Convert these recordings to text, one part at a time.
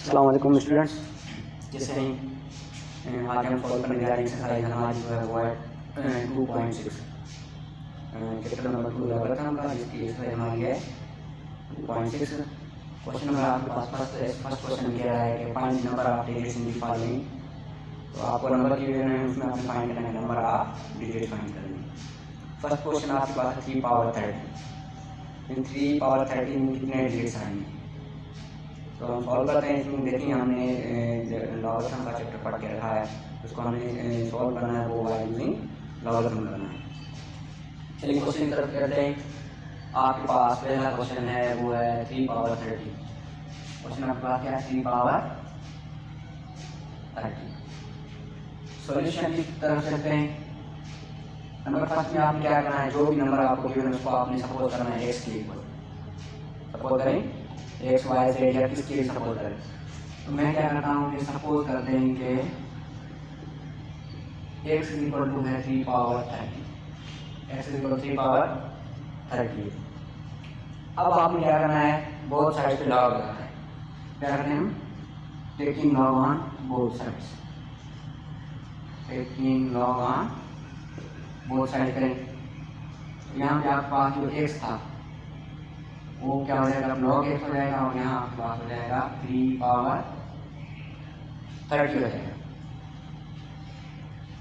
अस्सलाम वालेकुम स्टूडेंट्स। जैसे ही आज हम सॉल्व करने जा रहे हैं एक्सरसाइज हमारी जो है वो है 2.6 चैप्टर नंबर 2 एल्गोरिथम का, जिसकी एक्सरसाइज हमारी है 2.6। क्वेश्चन नंबर आपके पास फर्स्ट क्वेश्चन कह रहा है कि find number of digits in the following. तो आपको नंबर की वैल्यू है उसमें आपने फाइंड करना है नंबर ऑफ डिजिट फाइंड करनी है। फर्स्ट क्वेश्चन आपके पास है 3 पावर 30। इन 3 पावर 30 में कितने डिजिट्स आएंगे? तो हम सॉल्व करते हैं। इसमें देखिए हमने लॉगरिथम का चैप्टर पढ़ के रखा है, उसको हमें सॉल्व करना है, वो है यूजिंग लॉगरिथम करना है। चलिए क्वेश्चन की तरफ करते हैं। आपके पास पहला क्वेश्चन है वो है 3 पावर 30। क्वेश्चन आपके पास क्या है? 3 पावर 30। सॉल्यूशन की तरफ चलते हैं। नंबर फर्स्ट में आपने क्या करना है, जो भी नंबर आपको गिवन है उसको आपने सपोज करना है एक्स के इक्वल। सपोज करें एक्स वाई जेड या किसके लिए सपोज करें। तो मैं क्या करता हूँ कि सपोज करते हैं कि एक्स इक्वल टू है 3 पावर 30। X equal 3 power 30। अब आपने क्या करना है, बोथ साइड पे लॉग लगाना है। क्या करते हैं हम? Taking log on both sides. Taking log on both side करें। यहाँ पे आपके पास जो एक्स था वो क्या हो जाएगा, लॉग एक्स हो जाएगा, और यहाँ आपके पास हो जाएगा 3 पावर 30 हो जाएगा।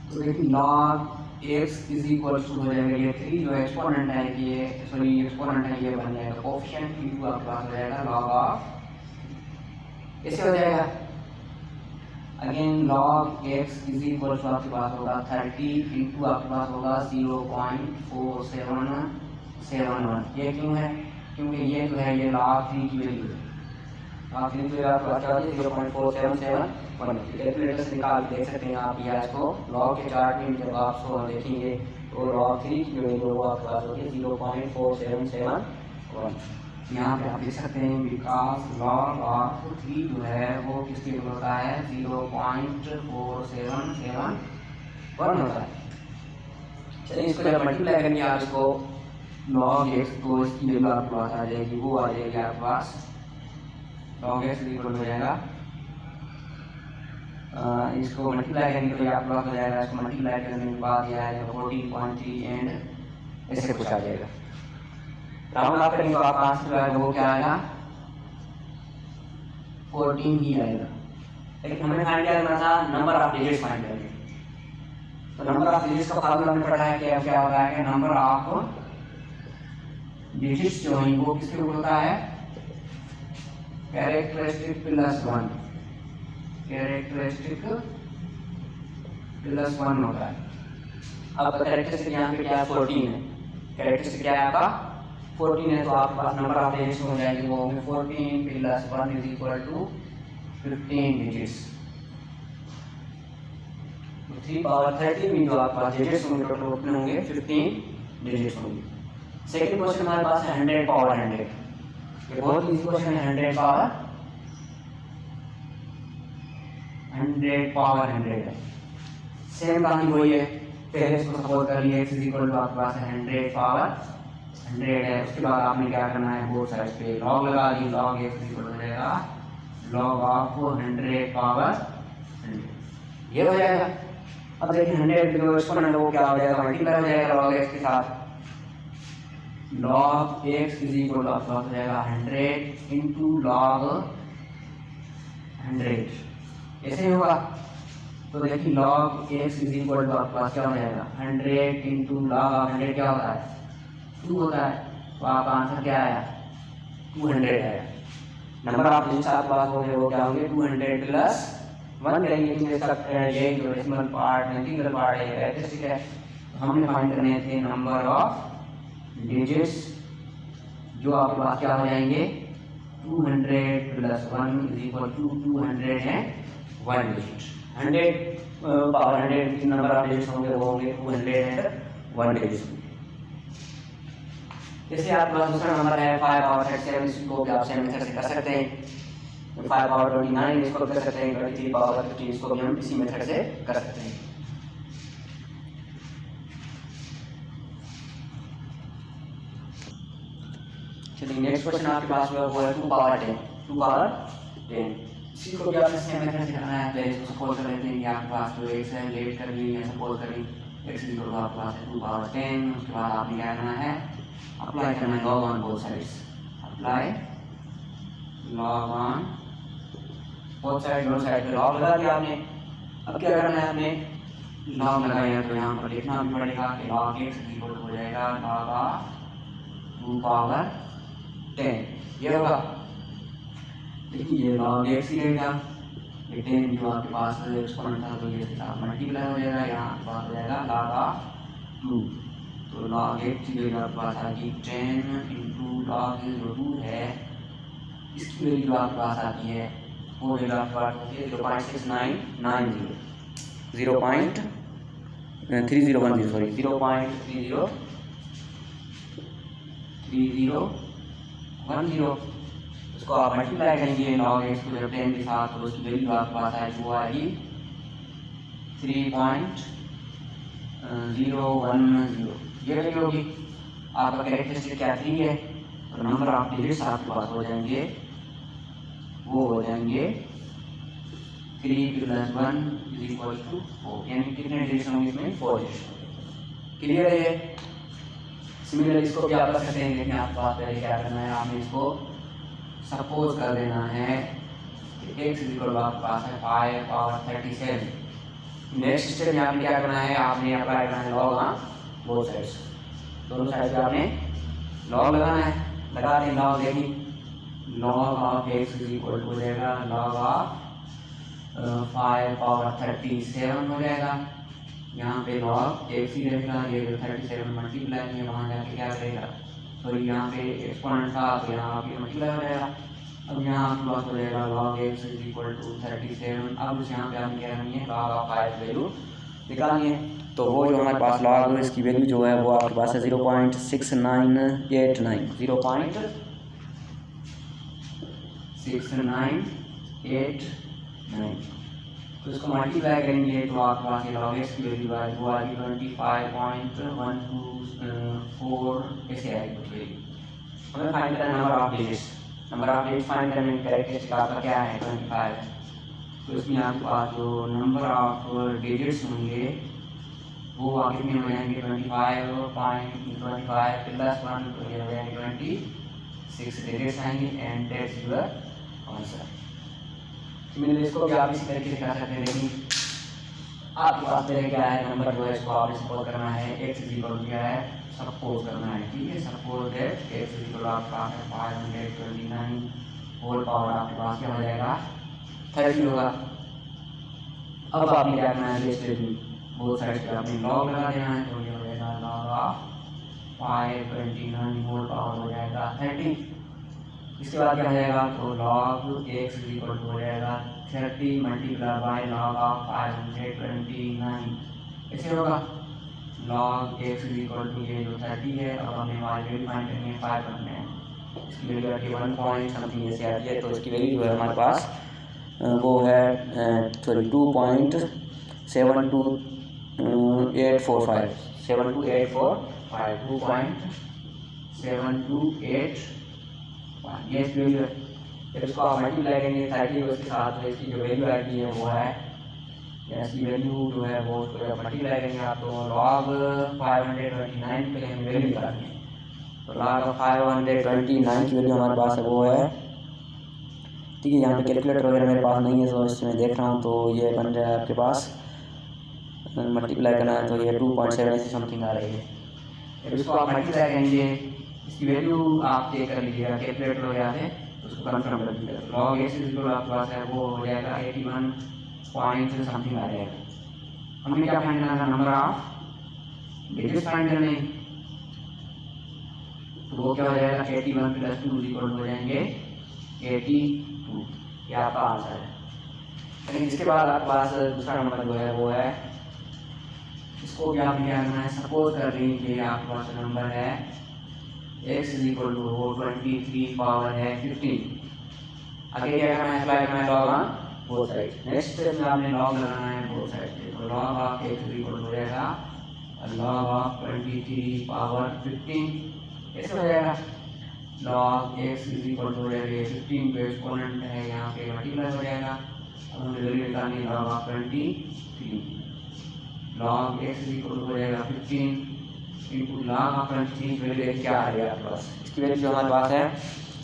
तो देखिए log x is equal to हो जाएगा, ये 3 जो एक्सपोनेंट है ये एक्सपोनेंट है ये बन जाएगा कोएफिशिएंट, इंटू आपके पास हो जाएगा लॉग ऑफ ऐसे हो जाएगा। Again log x is equal to आपके पास होगा 30 इंटू आपके पास होगा 0.4771। ये क्यों है? क्योंकि ये जो है ये लॉग 3 की वैल्यू है। लॉग 3 की वैल्यू आपको बता दी 0.4771। कैलकुलेटर से निकाल के देख सकते हैं आप या इसको लॉग के चार्ट में जब आप सो देखेंगे तो लॉग 3 की वैल्यू वो आपके पास होगी 0.4771। यहाँ पे आप देख सकते हैं बिकॉज लॉग ऑफ 3 जो है वो किसके इक्वल होता है 0.4771 होता है। चलिए इसको जब मल्टीप्लाई करेंगे आप इसको लॉग एक्स को इसकी वैल्यू आपके पास आ जाएगी, वो आ जाएगी आपके पास लॉग एक्स इक्वल हो जाएगा इसको मल्टीप्लाई करेंगे तो आपके पास हो जाएगा, इसको मल्टीप्लाई करने के बाद यह आएगा 14.3 एंड ऐसे कुछ आ जाएगा। राउंड ऑफ करेंगे तो आपका आंसर जो आएगा वो क्या आएगा 14 ही आएगा। लेकिन हमें फाइंड करना था नंबर ऑफ डिजिट्स फाइंड करने। तो नंबर ऑफ डिजिट्स का फार्मूला हमने पढ़ा है कि अब क्या होता है कि नंबर ऑफ डिजिट्स जो है वो किसके इक्वल होता है कैरेक्टरिस्टिक प्लस 1। कैरेक्टरिस्टिक प्लस 1 होता है। अब कैरेक्टरिस्टिक यहाँ पे क्या है 14 है। कैरेक्टरिस्टिक क्या है आपका 14 है, तो आपके पास नंबर ऑफ डिजिट्स हो जाएंगे वो 14 plus 1 is equal to 15 digits. 3 power 30 में जो आपके पास डिजिट्स होंगे टोटल कितने होंगे 15 डिजिट्स होंगे। सेकंड क्वेश्चन हमारे पास है 100 पावर 100। ये बहुत इजी क्वेश्चन है। 100 पावर 100 है। सेम कहानी वही है, पहले इसको सपोज कर लिया x इक्वल टू आपके पास 100 पावर 100 है। उसके बाद आपने क्या करना है बोथ साइड पे लॉग लगा दी। लॉग x इक्वल हो जाएगा लॉग ऑफ 100 पावर 100 ये हो जाएगा। अब देखिए 100 जो एक्सपोनेंट वो क्या हो जाएगा मल्टीप्लाई हो जाएगा लॉग x के साथ। log x is equal to आपका हो जाएगा 100 इंटू लॉग 100 ऐसे ही होगा। तो देखिए log x is equal to आपके पास क्या हो जाएगा 100 इंटू लॉग 100 क्या होता है 2 होता है। तो आपका आंसर क्या आया 200 आया। नंबर ऑफ डिजिट्स आपके पास होंगे वो क्या होंगे 200 प्लस 1 करेंगे। ये जो डेसिमल पार्ट इंटीग्रल पार्ट है कैरेक्टरिस्टिक है। तो हमने फाइंड करने थे नंबर ऑफ डिजिट्स जो आपके पास क्या हो जाएंगे 200 plus 1 is equal to 201 digit. 100 power 100 कितने नंबर ऑफ डिजिट्स होंगे वो होंगे 201 डिजिट्स। जैसे आपके पास दूसरा नंबर है 5 पावर 37, इसको भी आप सेम मेथड से कर सकते हैं। 5 पावर 29 इसको कर सकते हैं। 23 पावर 15 इसको भी हम इसी मेथड से कर सकते हैं। चलिए नेक्स्ट क्वेश्चन आपके पास वो है 2 पावर 10। इसी को भी आपने सेम मेथड से करना है। पहले इसको सपोज कर लेते हैं कि आपके पास जो एक्स है लेट कर ली है, सपोज करें एक्स इक्वल टू आपके पास है 2 पावर 10। उसके बाद आपने क्या करना है, अप्लाई करना है log on both sides, apply log on both side, दोनों साइड पे लॉग लगा दिया आपने। अब क्या करना है, आपने लॉग लगाया तो यहाँ पर लिखना भी पड़ेगा कि लॉग एक्स इक्वल हो जाएगा लॉग ऑफ 2 पावर 10। ये होगा, देखिए ये लॉग एक्स ही रहेगा, ये 10 जो आपके पास एक्सपोनेंट था तो ये इसके साथ मल्टीप्लाई हो जाएगा, यहाँ आपके पास हो जाएगा लॉग ऑफ 2। तो लॉग एक्स की वैल्यू आपके पास आएगी 10 इंटू लॉग जो 2 है, इसकी वैल्यू जो आपके पास आती है वो वैल्यू आपके पास होती है 0.6990, 0.3010, सॉरी 0.3010। उसको आप मल्टीप्लाई करेंगे लॉग एक्स को जब 10 के साथ, तो उसकी वैल्यू आपके पास आएगी वो आएगी 3.010। ये वैल्यू होगी। आपका कैरेक्टरिस्टिक क्या 3 है, तो नंबर ऑफ डिजिट्स आपके पास हो जाएंगे, वो हो जाएंगे 3 + 1 = 4, यानी कितने डिजिट्स होंगे इसमें, 4 डिजिट्स। क्लियर है ये। सिमिलरली इसको भी आप कर सकते हैं, लेकिन आपके पास पहले क्या करना है, आपने इसको सपोज कर देना है कि x इक्वल आपके पास है 5 पावर 37। नेक्स्ट स्टेप में आपने क्या करना है, आपने अप्लाई करना है लॉग ऑन बोथ साइड्स, दोनों साइड पे आपने लॉग लगाना है। लगा दें लॉग, देखिए लॉग ऑफ x इक्वल हो जाएगा लॉग ऑफ 5 पावर 37 हो जाएगा। यहाँ पे लॉग x ही रहेगा, ये 37 मल्टीप्लाई में वहाँ जाके क्या रहेगा, तो यहाँ पे एक्सपोनेंट था तो यहाँ पे मल्टीप्लाई हो जाएगा। अब यहाँ आपके पास हो जाएगा log x इक्वल टू 37। अब इस यहाँ पे आपने क्या करनी है, log ऑफ 5 वैल्यू निकालनी है। तो वो जो हमारे पास log इसकी वैल्यू जो है वो आपके पास है 0.6989, 0.6989। तो इसको मल्टीप्लाई करेंगे तो आपके पास ये log x की वैल्यू आएगी, वो आएगी 25.124, ऐसे आएगी कुछ वैल्यू। हमें फाइंड करना है number of digits, number of digits find करने में कैरेक्टरिस्टिक आपका क्या है, 25 है। तो इसमें आपके पास जो नंबर ऑफ डिजिट्स होंगे वो आगे में हो जाएंगे 25.25 + 1 तो ये हो जाएंगे 26 डिजिट्स आएंगे, and that's your answer. Similarly इसको भी आप इसी तरीके से कर सकते हैं, लेकिन आपके पास पहले क्या है, नंबर जो है इसको आपने सपोज करना है, x इक्वल क्या है, सपोज करना है, ठीक है। सपोज दैट x इक्वल आपका 529 होल पावर आपके पास क्या हो जाएगा, 30 होगा। अब आपने क्या करना है, लेट्स वैल्यू बोथ साइड्स पे आपने लॉग लगा देना है, तो ये हो जाएगा लॉग ऑफ 529 होल पावर हो जाएगा 30। इसके बाद क्या हो जाएगा, तो log x इक्वल हो जाएगा 30 मल्टीप्लाई बाय log ऑफ 529, ऐसे होगा। log x इक्वल टू ये जो 30 है, अब हमने हमारी वैल्यू फाइंड करनी है 5 करने हैं, इसकी वैल्यू आती है 1 पॉइंट समथिंग ऐसे आती है। तो इसकी वैल्यू जो है हमारे पास वो है सॉरी 2.72845, 2.7285, ये वैल्यू है। फिर इसको आप मल्टीप्लाई करेंगे 30 उसके साथ, तो इसकी जो वैल्यू आती है वो है, इसकी वैल्यू जो है वो मल्टीप्लाई करेंगे आप, तो log 529 के लिए वैल्यू निकालनी है। तो log 529 की वैल्यू हमारे पास है वो है, ठीक है। यहाँ पे कैलकुलेटर वगैरह मेरे पास नहीं है, तो इसमें देख रहा हूँ, तो ये बन जाए आपके पास मल्टीप्लाई करना है तो ये 2.7 समथिंग आ रही है। फिर इसको आप मल्टीप्लाई करेंगे, इसकी वैल्यू आप चेक कर लीजिएगा कैलकुलेटर वगैरह से, उसको कंफर्म कर दीजिएगा। log x जो आपके पास है वो हो जाएगा 81 पॉइंट समथिंग आ जाएगा। हमने क्या फाइंड करना था, नंबर ऑफ डिजिट्स फाइंड करने, तो वो क्या हो जाएगा 81 + 2 इक्वल हो जाएंगे 82, ये आपका आंसर है। लेकिन इसके बाद आपके पास दूसरा नंबर जो है वो है, इसको भी आपने क्या करना है, सपोज कर रही कि आपके पास नंबर है x इक्वल टू 23 पावर है 15। आगे क्या करना है, अप्लाई करना है log on both side. Next step में आपने लॉग लगाना है बोथ साइड पे, तो log ऑफ x इक्वल हो जाएगा log ऑफ 23 पावर 15, ऐसे हो जाएगा। Log x is equal to हो जाएगा 15 पे एक्सपोनेंट है यहाँ पे मल्टीप्लाई हो जाएगा। अब हमें वैल्यू निकालनी log of 23 log x is equal to हो जाएगा 15 इंटू लॉग ऑफ 23 वैल्यू क्या आ गया आपके पास। इसकी वैल्यू जो हमारे पास है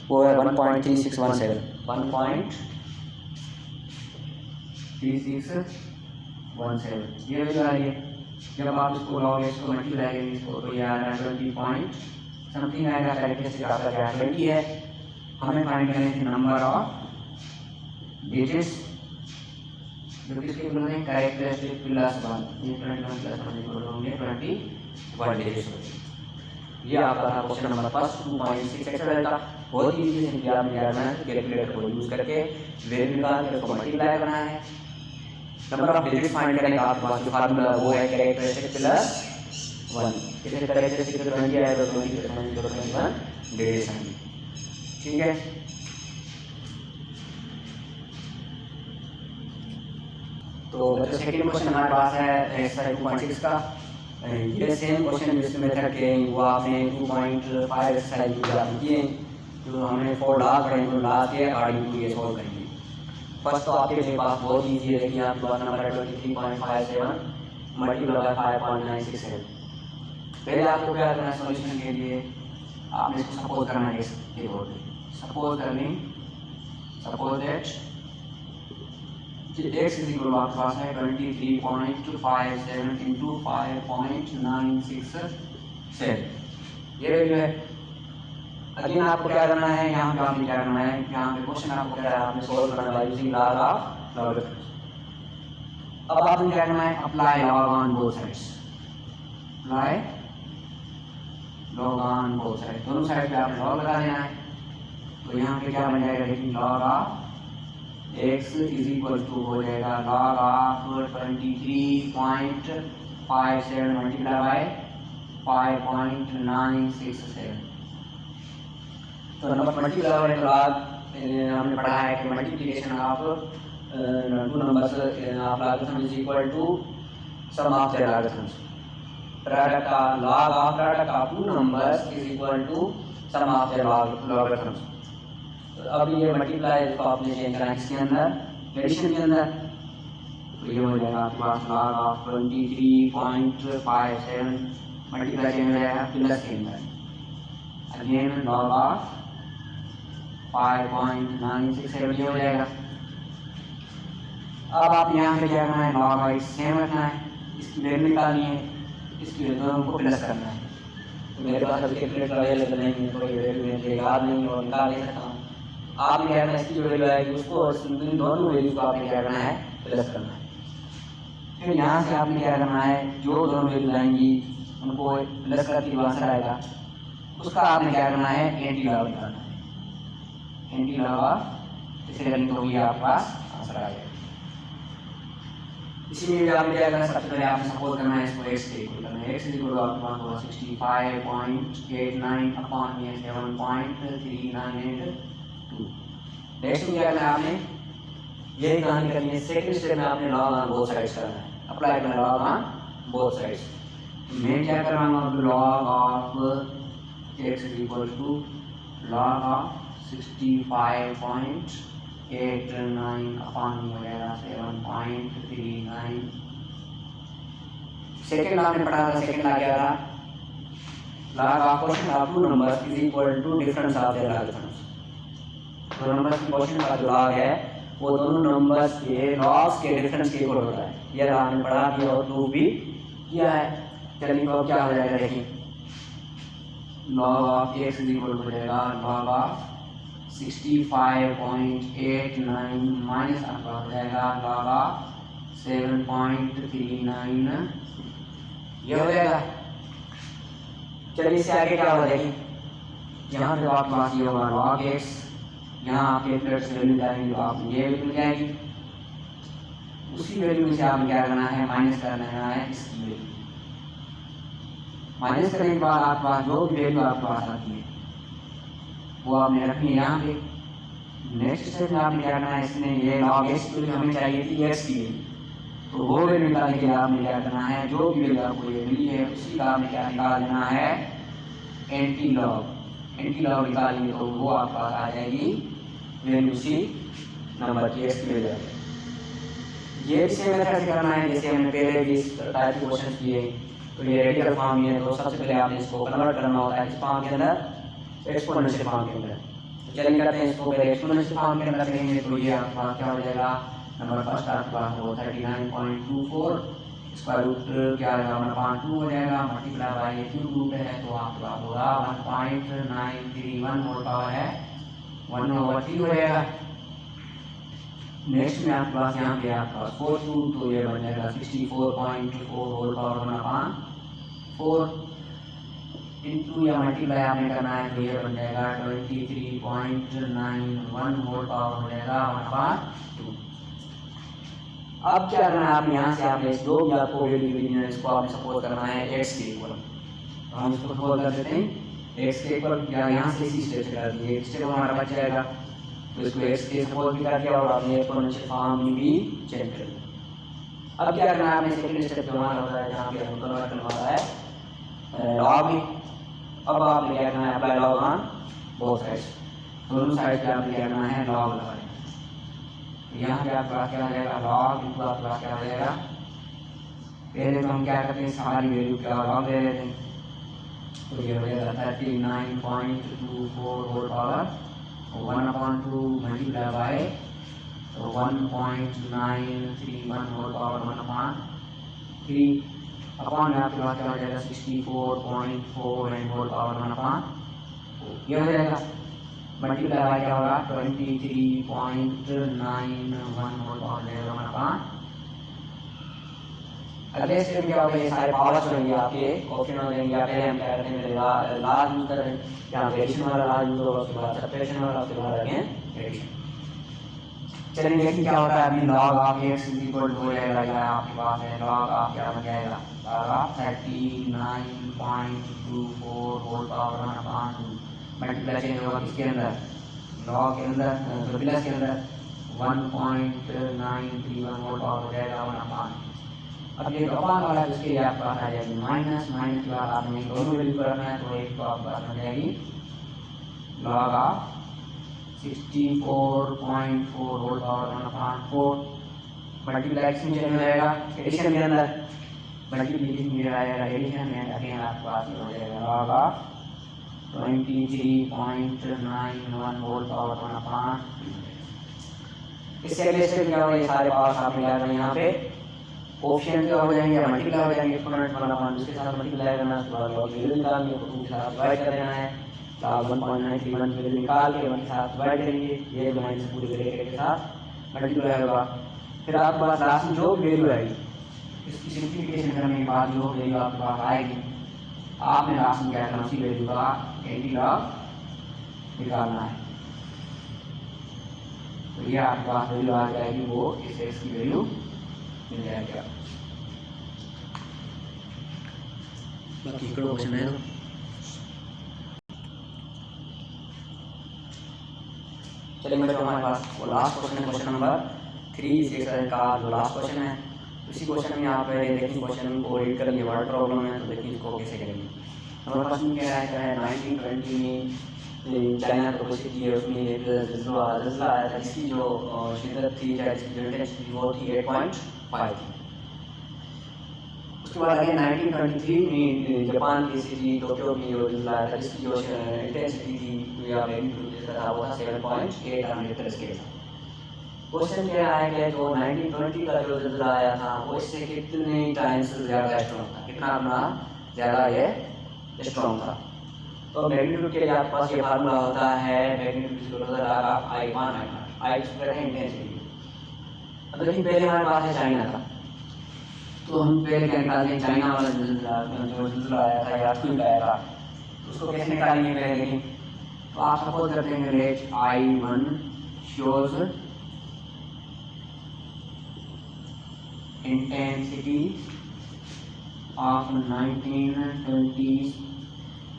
वो है 1.3617 1.3617 ये वैल्यू आ रही है। जब आप इसको लॉग एक्स को मल्टीप्लाई करेंगे इसको तो ये आ रहा है 20 पॉइंट समथिंग आएगा। कैरेक्टरिस्टिक आपका क्या 20 है। हमें फाइंड करने थे नंबर ऑफ डिजिट्स जो किसके इक्वल है कैरेक्टरिस्टिक प्लस 1 ये 21 प्लस 1 इक्वल होंगे 21 डिजिट्स होंगे। ये आपका था क्वेश्चन नंबर फर्स्ट 2.6 एक्सरसाइज का। बहुत ही इजी है। आपने क्या करना है कैलकुलेटर को यूज करके वैल्यू निकाल के उसको मल्टीप्लाई करना है। नंबर ऑफ डिजिट फाइंड करने का आपके पास जो फार्मूला वो है कैरेक्टरिस्टिक प्लस 1। इसे कैरेक्टरिस्टिक 20 आएगा तो 20 21 डिजिट्स आएंगे। ठीक है। तो बच्चों सेकंड क्वेश्चन हमारे पास है एक्सरसाइज 2.6 का। ये सेम क्वेश्चन जिस मेथड के वो आपने 2.5 एक्सरसाइज किए जो हमने 4 लॉ पढ़े तो लॉ के अकॉर्डिंग टू ये सॉल्व करेंगे। फर्स्ट तो आपके पास बहुत ईजी है। देखिए आपके पास नंबर है 23.57 मल्टीप्लाई बाय 5.967। पहले आपको क्या करना है सॉल्यूशन के लिए आपने इसको सपोज करना है ये board suppose that x is equal आपके पास है 23.57 इंटू 5.967 ये वैल्यू है। अगेन आपको क्या करना है यहाँ पे आपने क्या करना है यहाँ पे क्वेश्चन आपको क्या है आपने सॉल्व करना है यूजिंग लॉग ऑफ लॉगरिथम। अब आपने क्या करना है apply log on both sides दोनों साइड पे आपने लॉग लगा देना है। तो यहाँ पे क्या बन जाएगा देखिए log of x is equal to हो जाएगा लॉग ऑफ 23.57 मल्टीप्लाई बाय 5.967। तो नंबर मल्टीप्लाई वाले लॉग हमने पढ़ा है कि multiplication of two numbers of logarithm is equal to sum of their logarithms. Product of log of two numbers is equal to sum of their logarithms. अब ये multiply इसको आपने चेंज करना है इसके अंदर एडिशन के अंदर तो ये हो जाएगा आपके पास लॉग ऑफ 23.57 मल्टीप्लाई चेंज हो जाएगा प्लस के अंदर अगेन लॉग ऑफ 5.967 ये हो जाएगा। अब आप यहाँ पे क्या करना है लॉग ऑफ सेम रखना है इसकी वैल्यू निकालनी है इसकी दोनों को प्लस करना है। तो मेरे पास अभी कैलकुलेटर अवेलेबल नहीं है तो ये वैल्यू मुझे याद नहीं और निकाल नहीं सकता हूँ। आपने क्या करना है इसकी जो वैल्यू आएगी उसको और इन दोनों वैल्यू को आपने क्या करना है प्लस करना है। फिर यहाँ से आपने क्या करना है जो दोनों वैल्यू आएंगी उनको प्लस करके जो आंसर आएगा उसका आपने क्या करना है एंटी लॉग निकालना है। एंटी लॉग इसे करेंगे तो ये आपके पास आंसर आ जाएगा। इसीलिए आपने क्या करना है सबसे पहले आपने सपोज करना है इसको x के इक्वल करना है। x इज इक्वल टू आपके पास होगा 65.89 अपॉन ये 7.398 नेक्स्ट में क्या करना है आपने यही कहानी करनी है। सेकंड स्टेप में आपने लॉग ऑन बोथ साइड्स करना है अप्लाई करना है लॉग ऑन बोथ साइड्स। मैं क्या कर रहा हूँ log of x is equal to log of 65.89 upon वगैरह 7.39। सेकंड आपने पढ़ा था सेकंड आ गया था log of quotient of two numbers is equal to difference of their logarithms। दो नंबर्स की क्वोशिएंट का जो log है वो दोनों नंबर्स के लॉग्स के डिफरेंस के इक्वल होता है। ये आपने पढ़ा दिया और प्रूव भी किया है। चलिए तो क्या हो जाएगा देखिए log of x is equal to हो जाएगा log of 65.89 माइनस आपका हो जाएगा log of 7.39 ये हो जाएगा। चलिए इससे आगे क्या होगा देखिए यहाँ पे आपके पास ये होगा log x यहाँ आपके कैलकुलेटर से वैल्यू डालेंगे तो आप ये वैल्यू मिल जाएगी। उसी वैल्यू में से आपने क्या करना है माइनस करना है इसकी वैल्यू। माइनस करने के बाद आपके पास जो भी वैल्यू आपके पास आती है वो आपने रखनी है यहाँ पे। नेक्स्ट स्टेप में आपने क्या करना है इसमें ये log x की वैल्यू हमें चाहिए थी x की वैल्यू तो वो वैल्यू निकालने के लिए आपने क्या करना है जो भी वैल्यू आपको ये मिली है उसी का आपने क्या निकाल देना है एंटी लॉग। एंटी लॉग निकालेंगे तो वो आपके पास आ जाएगी वैल्यू सी नंबर की एक्स की वैल्यू। ये भी सेम मेथड से करना है जैसे हमने पहले भी इस टाइप के क्वेश्चन किए। तो ये रेडिकल फॉर्म में है तो सबसे पहले आपने इसको कन्वर्ट करना होता है इस फॉर्म के अंदर एक्सपोनेंशियल फॉर्म के अंदर। चलिए करते हैं इसको पहले एक्सपोनेंशियल फॉर्म के अंदर करेंगे तो ये आपके पास क्या हो जाएगा, नंबर फर्स्ट आपके पास वो 39.24 इसका रूट क्या आ जाएगा 1/2 हो जाएगा, मल्टीप्लाई बाय ये क्यूब रूट है तो आपके पास होगा 1.931 होल पावर है 1/3 हो जाएगा। नेक्स्ट में आपके पास यहाँ पे आपके पास 4 क्यूब तो ये बन जाएगा 64.4 होल पावर 1/4 इंटू या मल्टीप्लाई आपने करना है तो ये बन जाएगा 23.91 होल पावर हो जाएगा 1/2। अब क्या करना है आपने यहाँ से आपने जो भी आपको वैल्यू मिली है इसको आपने सपोज करना है x के इक्वल। हम इसको सपोज कर देते हैं x के इक्वल, या यहाँ से इसी स्टेप से कर दिए स्टेप हमारा बच जाएगा तो इसको x के सपोज भी कर दिया और आपने एक्सपोनेंशियल फॉर्म में भी चेंज कर दिया। अब क्या करना है आपने सेकंड स्टेप जो हमारा होता है जहाँ पे हम कन्वर्ट करना होता है लॉग में। अब आपने क्या करना है apply log on both sides, दोनों साइड पे आपने क्या करना है लॉग लगाना है। यहाँ पे आपका क्या हो जाएगा लॉग इनटू आपका क्या हो जाएगा, पहले तो हम क्या करते हैं सारी वैल्यू का लॉग ले लेते हैं तो ये हो जाएगा 39.24 whole power 1/2 multiply by 1.931 whole power 1/3 upon में आपके पास क्या हो जाएगा 64.4 एंड होल पावर 1/4 ये हो जाएगा, मल्टीप्लाई बाय क्या होगा 23.91 होल पावर 1/5। अगले स्टेप में क्या होगा ये सारे पावर्स होंगे आपके ऑप्शन हो जाएंगे। पहले हम क्या करते हैं लार्ज यूज करें, यहाँ पे एडिशन वाला लार्ज यूज होगा, उसके बाद सब्ट्रैक्शन वाला, उसके बाद रखें एडिशन। चलिए देखिए क्या होता है अभी log of x equal to हो जाएगा, या आपके पास है लॉग ऑफ क्या बन जाएगा log of 39.24 whole power 1/2 multiply change होगा किसके अंदर लॉग के अंदर तो प्लस के अंदर 1.931 होल पावर हो जाएगा 1/5। अब ये अपॉन वाला इसके लिए आपके पास आ जाएगी माइनस के बाद आपने दोनों वैल्यू करना है तो एक तो आपके पास आ जाएगी log of 64.4 whole power 1/4 multiplication change हो जाएगा एडिशन के अंदर, मल्टीप्लिकेशन में आएगा एडिशन में अगेन आपके पास हो जाएगा लॉग ऑफ 23.91 होल पावर 1/5। इससे अगले स्टेप क्या होगा ये सारे पावर्स आपने क्या करना है यहाँ पे ऑप्शन क्या हो जाएंगे मल्टीप्लाई हो जाएंगे एक्सपोनेंट 1/5 उसके साथ मल्टीप्लाई करना है, उसके बाद लॉग वैल्यू निकालनी है तो 2 के साथ डिवाइड कर देना है, लॉग 1.931 वैल्यू निकाल के 1 के साथ डिवाइड करेंगे, ये जो माइनस पूरे ब्रैकेट के साथ मल्टीप्लाई होगा। फिर आपके पास लास्ट में जो वैल्यू आएगी इसकी सिंप्लीफिकेशन करने के बाद जो वैल्यू आपके पास आएगी आपने लास्ट में क्या करना उसी वैल्यू का एंटी लॉग निकालना है। तो ये आपके पास वैल्यू आ जाएगी वो इस x की वैल्यू मिल जाएगी। बाकी क्वेश्चन है तो चलिए बच्चों हमारे पास वो लास्ट क्वेश्चन है क्वेश्चन नंबर 3 इस एक्सरसाइज का जो लास्ट क्वेश्चन है। इसी क्वेश्चन में आप देखिए क्वेश्चन को रीड कर लिए वर्ड प्रॉब्लम है तो देखिए इसको कैसे करेंगे। हमारे पास में क्या है 1920 में चाइना को कोशिश की है उसमें एक जज्बा आया था जिसकी जो शिद्दत थी या जिसकी जो इंटेंसिटी थी वो थी 8.5 थी। उसके बाद अगेन 1923 में जापान की सिटी टोक्यो में जो जज्बा आया था जिसकी जो इंटेंसिटी थी या मैग्नीट्यूड था वो था 7.8 रिक्टर स्केल। क्वेश्चन क्या है कि जो 1920 का जो जज्बा आया था वो इससे कितने टाइम्स ज़्यादा स्ट्रॉन्ग था, कितना अपना ज़्यादा ये स्ट्रॉन्ग था। तो मैग्नीट्यूड के लिए आपके पास ये फार्मूला होता है मैग्नीट्यूड I स्क्वायर है इंटेंसिटी। अब देखिए पहले हमारे पास है चाइना का तो हम पहले क्या निकालते हैं चाइना वाला जो जज्बा आया था या क्विक आया था उसको कैसे निकालेंगे पहले देखें। तो आप सपोज करते हैं let I1 shows intensity of 1920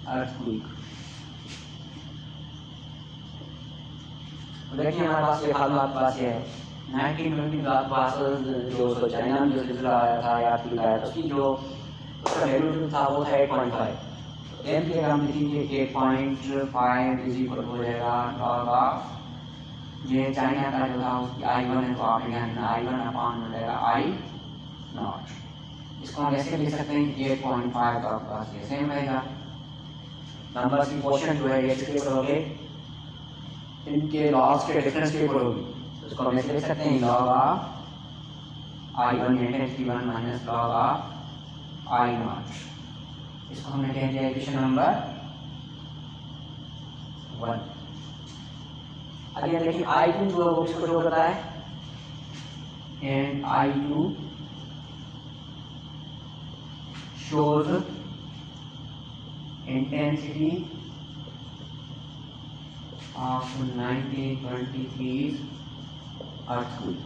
earthquake। तो देखिए हमारे पास ये फार्मूला आपके पास ये है 1920 का आपके पास जो चाइना में जो जज्बा आया था या अर्थक्वेक आया था उसकी जो उसका मैग्नीट्यूड था वो था 8.5। एम की अगर हम लिखेंगे 8.5 इज इक्वल हो जाएगा लॉग ऑफ, ये चाइना का जो था उसकी I1 है तो आप I1 अपान हो जाएगा I0। इसको हम ऐसे लिख सकते हैं 8.5 तो आपके पास ये सेम रहेगा। नंबर्स की क्वेश्चन जो है ये किसके ऊपर होंगे, इनके लॉग्स के डिफरेंस के ऊपर होगी। तो इसको हम ऐसे लिख सकते हैं log of I1 1 minus log of I0। इसको हमने कह दिया इक्वेशन नंबर 1। अगेन देखिए I2 जो है वो किसको शो करता है, and I2 shows intensity of 1923's earthquake।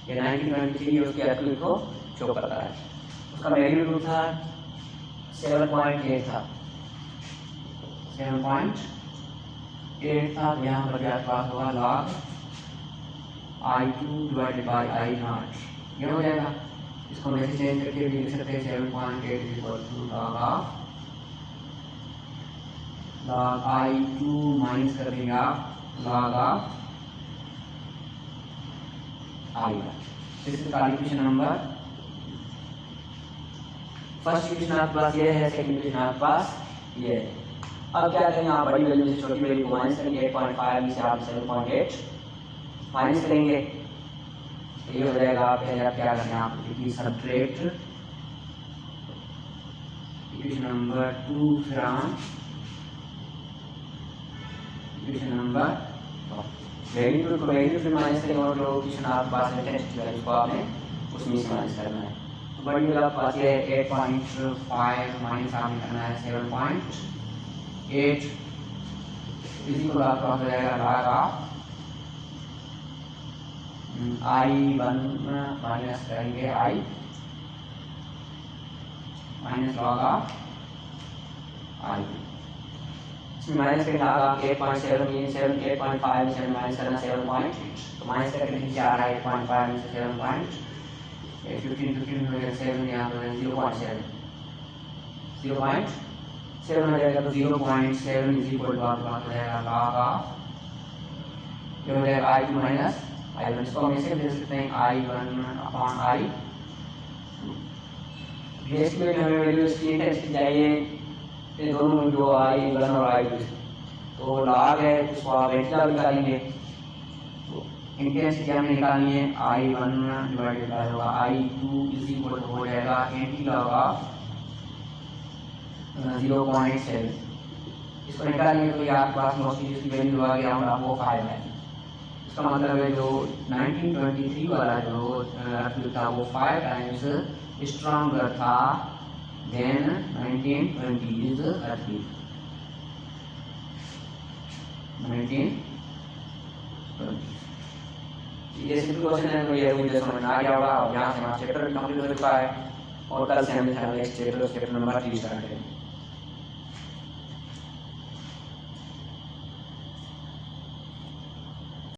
ये 1923 उसके earthquake को शो करता है। उसका मैग्नीट्यूड था 7.8 था, 7.8 था। तो यहाँ पर क्या पास होगा log I2 divided by I0, ये हो जाएगा। इसको हम ऐसे चेंज करके भी लिख सकते हैं 7.8 is equal to log I2 minus कर देंगे आप log of I1। This is equation number first equation आपके पास ये है, सेकंड इक्वेशन आपके पास ये है। अब क्या करेंगे आप बड़ी वैल्यू से छोटी वैल्यू को माइनस करेंगे, 8.5 से आप 7.8 माइनस करेंगे, ये हो जाएगा। पहले आप क्या करना है, आप लिखिए subtract equation number 2 from equation number magnitude को मैग्नीट्यूड में माइनस करेंगे और जो इक्वेशन आपके पास है टेस्ट वैल्यू को आपने उसमें से माइनस करना है। तो बड़ी वाला आपके पास ये 8.5 माइनस आपने करना है 7.8 इसी को आपका हो जाएगा लॉग ऑफ I1 माइनस करेंगे I minus log of I2। इसमें माइनस करेंगे लॉग ऑफ 8.7 ये 8.5 से माइनस करना 7.8, तो माइनस करके लिखिए आ रहा है 8.5 में से 7.8 15 हो जाएगा 7 यहाँ पर 0.7 हो जाएगा। तो 0.7 इज इक्वल टू आपका हो जाएगा लॉग ऑफ, ये हो जाएगा I2 माइनस I1। इसको हम ऐसे लिख सकते हैं I1 अपॉन I2। इसके लिए हमें वैल्यू इसकी इंटेंसिटी चाहिए, ये दोनों जो I1 और I2 तो लॉग है उसको आप एंटीलॉग निकालेंगे। तो इंटेंसिटी हमने निकालनी है I1 डिवाइडेड बाय होगा I2 इज इक्वल टू हो जाएगा एंटीलॉग ऑफ 0.7। इसको निकालेंगे तो ये आपके पास मोस्टली इसकी वैल्यू आ गया होगा वो 5 है। इसका मतलब है जो 1923 वाला जो अर्थक्वेक था वो 5 टाइम्स स्ट्रॉन्गर था देन 1920 अर्थक्वेक। 1920 ये सिंपल क्वेश्चन है, तो ये मुझे समझ में आ गया होगा। और यहाँ से हमारा चैप्टर कंप्लीट हो चुका है और कल से हम नेक्स्ट चैप्टर नंबर 3 स्टार्ट करेंगे।